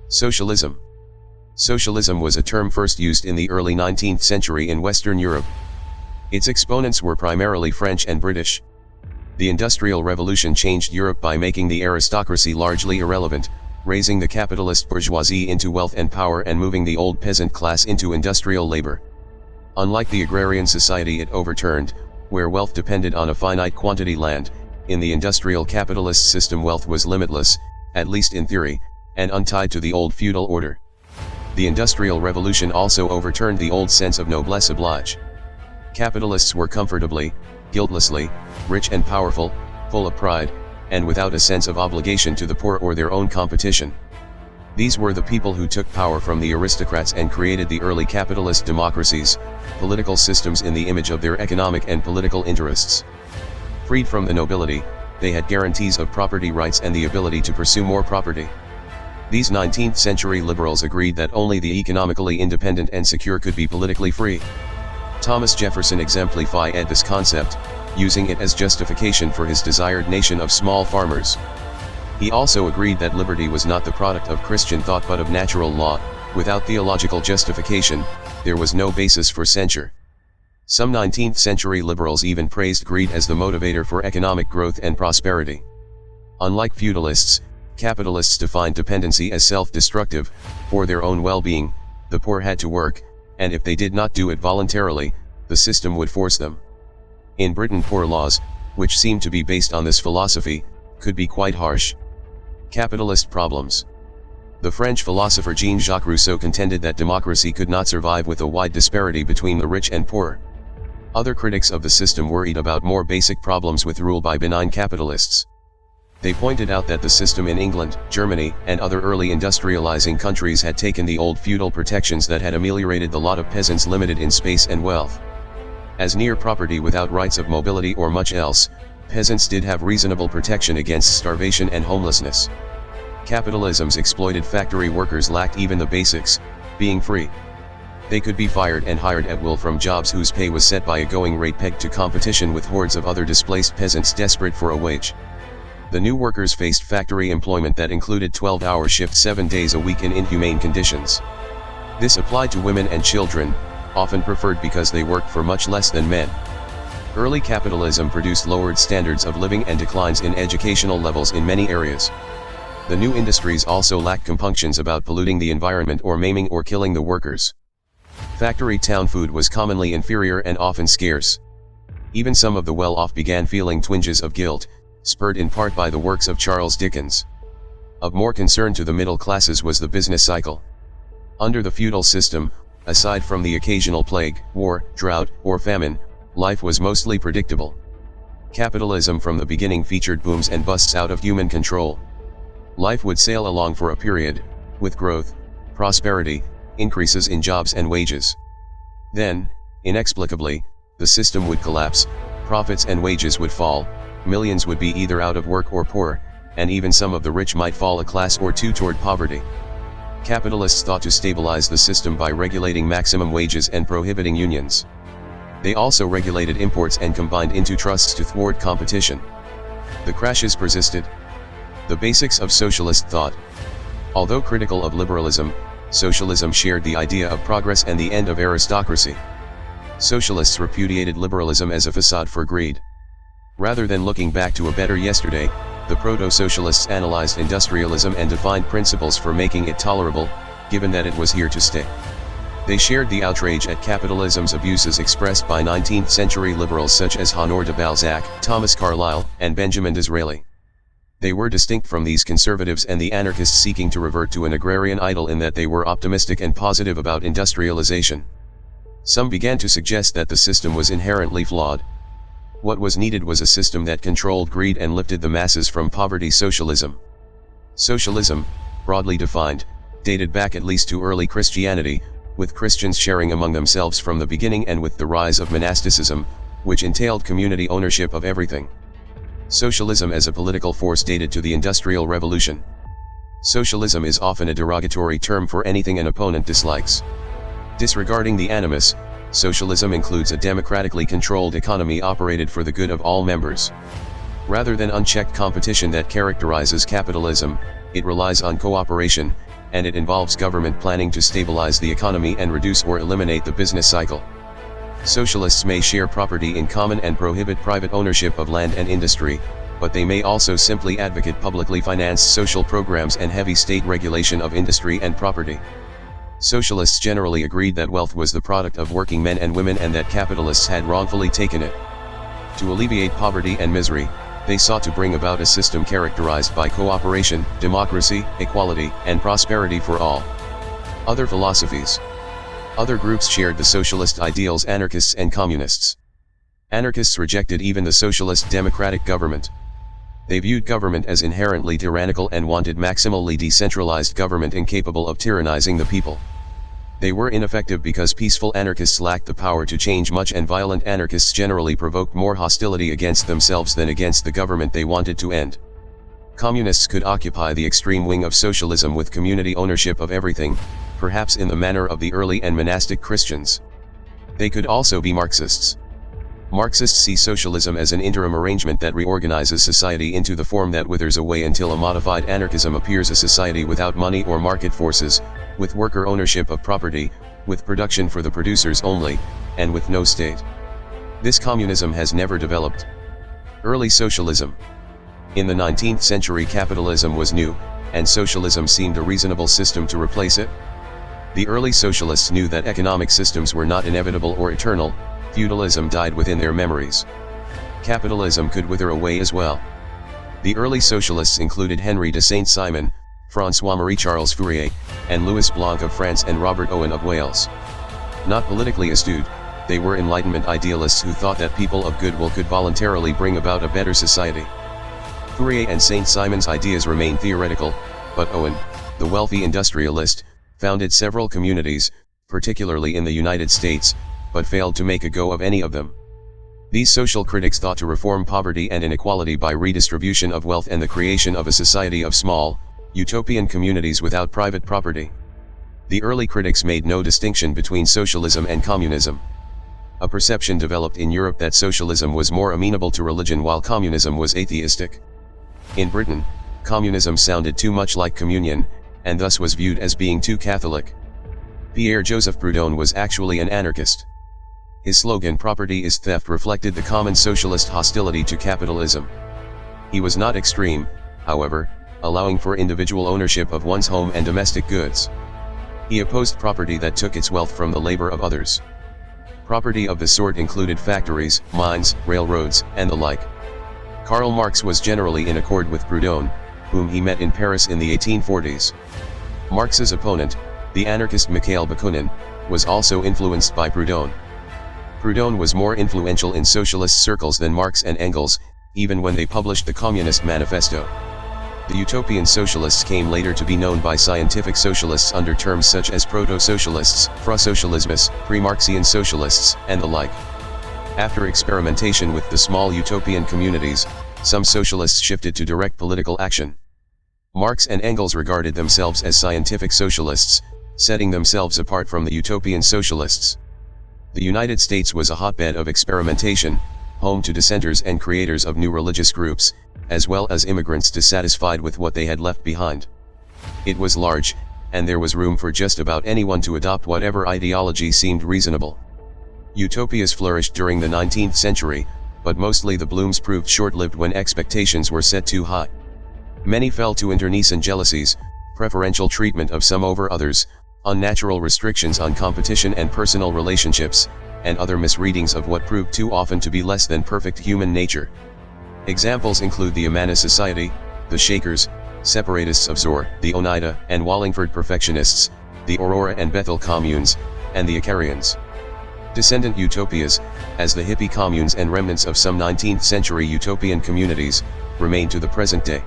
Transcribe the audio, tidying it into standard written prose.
Socialism. Socialism was a term first used in the early 19th century in Western Europe. Its exponents were primarily French and British. The Industrial Revolution changed Europe by making the aristocracy largely irrelevant, raising the capitalist bourgeoisie into wealth and power and moving the old peasant class into industrial labor. Unlike the agrarian society it overturned, where wealth depended on a finite quantity land, in the industrial capitalist system wealth was limitless, at least in theory, and untied to the old feudal order. The Industrial Revolution also overturned the old sense of noblesse oblige. Capitalists were comfortably, guiltlessly, rich and powerful, full of pride, and without a sense of obligation to the poor or their own competition. These were the people who took power from the aristocrats and created the early capitalist democracies, political systems in the image of their economic and political interests. Freed from the nobility, they had guarantees of property rights and the ability to pursue more property. These 19th century liberals agreed that only the economically independent and secure could be politically free. Thomas Jefferson exemplified this concept, using it as justification for his desired nation of small farmers. He also agreed that liberty was not the product of Christian thought but of natural law. Without theological justification, there was no basis for censure. Some 19th century liberals even praised greed as the motivator for economic growth and prosperity. Unlike feudalists, capitalists defined dependency as self-destructive. For their own well-being, the poor had to work, and if they did not do it voluntarily, the system would force them. In Britain, poor laws, which seemed to be based on this philosophy, could be quite harsh. Capitalist problems. The French philosopher Jean-Jacques Rousseau contended that democracy could not survive with a wide disparity between the rich and poor. Other critics of the system worried about more basic problems with rule by benign capitalists. They pointed out that the system in England, Germany, and other early industrializing countries had taken the old feudal protections that had ameliorated the lot of peasants limited in space and wealth. As near property without rights of mobility or much else, peasants did have reasonable protection against starvation and homelessness. Capitalism's exploited factory workers lacked even the basics, being free. They could be fired and hired at will from jobs whose pay was set by a going rate pegged to competition with hordes of other displaced peasants desperate for a wage. The new workers faced factory employment that included 12-hour shifts 7 days a week in inhumane conditions. This applied to women and children, often preferred because they worked for much less than men. Early capitalism produced lowered standards of living and declines in educational levels in many areas. The new industries also lacked compunctions about polluting the environment or maiming or killing the workers. Factory town food was commonly inferior and often scarce. Even some of the well-off began feeling twinges of guilt, spurred in part by the works of Charles Dickens. Of more concern to the middle classes was the business cycle. Under the feudal system, aside from the occasional plague, war, drought, or famine, life was mostly predictable. Capitalism from the beginning featured booms and busts out of human control. Life would sail along for a period, with growth, prosperity, increases in jobs and wages. Then, inexplicably, the system would collapse, profits and wages would fall, millions would be either out of work or poor, and even some of the rich might fall a class or two toward poverty. Capitalists thought to stabilize the system by regulating maximum wages and prohibiting unions. They also regulated imports and combined into trusts to thwart competition. The crashes persisted. The basics of socialist thought. Although critical of liberalism, socialism shared the idea of progress and the end of aristocracy. Socialists repudiated liberalism as a facade for greed. Rather than looking back to a better yesterday, the proto-socialists analyzed industrialism and defined principles for making it tolerable, given that it was here to stay. They shared the outrage at capitalism's abuses expressed by 19th century liberals such as Honoré de Balzac, Thomas Carlyle, and Benjamin Disraeli. They were distinct from these conservatives and the anarchists seeking to revert to an agrarian ideal in that they were optimistic and positive about industrialization. Some began to suggest that the system was inherently flawed. What was needed was a system that controlled greed and lifted the masses from poverty. Socialism. Socialism, broadly defined, dated back at least to early Christianity, with Christians sharing among themselves from the beginning and with the rise of monasticism, which entailed community ownership of everything. Socialism as a political force dated to the Industrial Revolution. Socialism is often a derogatory term for anything an opponent dislikes. Disregarding the animus, socialism includes a democratically controlled economy operated for the good of all members. Rather than unchecked competition that characterizes capitalism, it relies on cooperation, and it involves government planning to stabilize the economy and reduce or eliminate the business cycle. Socialists may share property in common and prohibit private ownership of land and industry, but they may also simply advocate publicly financed social programs and heavy state regulation of industry and property. Socialists generally agreed that wealth was the product of working men and women and that capitalists had wrongfully taken it. To alleviate poverty and misery, they sought to bring about a system characterized by cooperation, democracy, equality, and prosperity for all. Other philosophies. Other groups shared the socialist ideals: anarchists and communists. Anarchists rejected even the socialist democratic government. They viewed government as inherently tyrannical and wanted maximally decentralized government incapable of tyrannizing the people. They were ineffective because peaceful anarchists lacked the power to change much, and violent anarchists generally provoked more hostility against themselves than against the government they wanted to end. Communists could occupy the extreme wing of socialism with community ownership of everything, perhaps in the manner of the early and monastic Christians. They could also be Marxists. Marxists see socialism as an interim arrangement that reorganizes society into the form that withers away until a modified anarchism appears: a society without money or market forces, with worker ownership of property, with production for the producers only, and with no state. This communism has never developed. Early socialism. In the 19th century, capitalism was new, and socialism seemed a reasonable system to replace it. The early socialists knew that economic systems were not inevitable or eternal. Feudalism died within their memories. Capitalism could wither away as well. The early socialists included Henry de Saint-Simon, François-Marie Charles Fourier, and Louis Blanc of France and Robert Owen of Wales. Not politically astute, they were Enlightenment idealists who thought that people of goodwill could voluntarily bring about a better society. Fourier and Saint-Simon's ideas remain theoretical, but Owen, the wealthy industrialist, founded several communities, particularly in the United States, but failed to make a go of any of them. These social critics thought to reform poverty and inequality by redistribution of wealth and the creation of a society of small, utopian communities without private property. The early critics made no distinction between socialism and communism. A perception developed in Europe that socialism was more amenable to religion while communism was atheistic. In Britain, communism sounded too much like communion, and thus was viewed as being too Catholic. Pierre-Joseph Proudhon was actually an anarchist. His slogan "Property is theft" reflected the common socialist hostility to capitalism. He was not extreme, however, allowing for individual ownership of one's home and domestic goods. He opposed property that took its wealth from the labor of others. Property of the sort included factories, mines, railroads, and the like. Karl Marx was generally in accord with Proudhon, whom he met in Paris in the 1840s. Marx's opponent, the anarchist Mikhail Bakunin, was also influenced by Proudhon. Proudhon was more influential in socialist circles than Marx and Engels, even when they published the Communist Manifesto. The utopian socialists came later to be known by scientific socialists under terms such as proto-socialists, fra-socialismus, pre-Marxian socialists, and the like. After experimentation with the small utopian communities, some socialists shifted to direct political action. Marx and Engels regarded themselves as scientific socialists, setting themselves apart from the utopian socialists. The United States was a hotbed of experimentation, home to dissenters and creators of new religious groups, as well as immigrants dissatisfied with what they had left behind. It was large, and there was room for just about anyone to adopt whatever ideology seemed reasonable. Utopias flourished during the 19th century, but mostly the blooms proved short-lived when expectations were set too high. Many fell to internecine jealousies, preferential treatment of some over others, unnatural restrictions on competition and personal relationships, and other misreadings of what proved too often to be less than perfect human nature. Examples include the Amana Society, the Shakers, separatists of Zor, the Oneida and Wallingford perfectionists, the Aurora and Bethel communes, and the Icarians. Descendant utopias, as the hippie communes and remnants of some 19th century utopian communities, remain to the present day.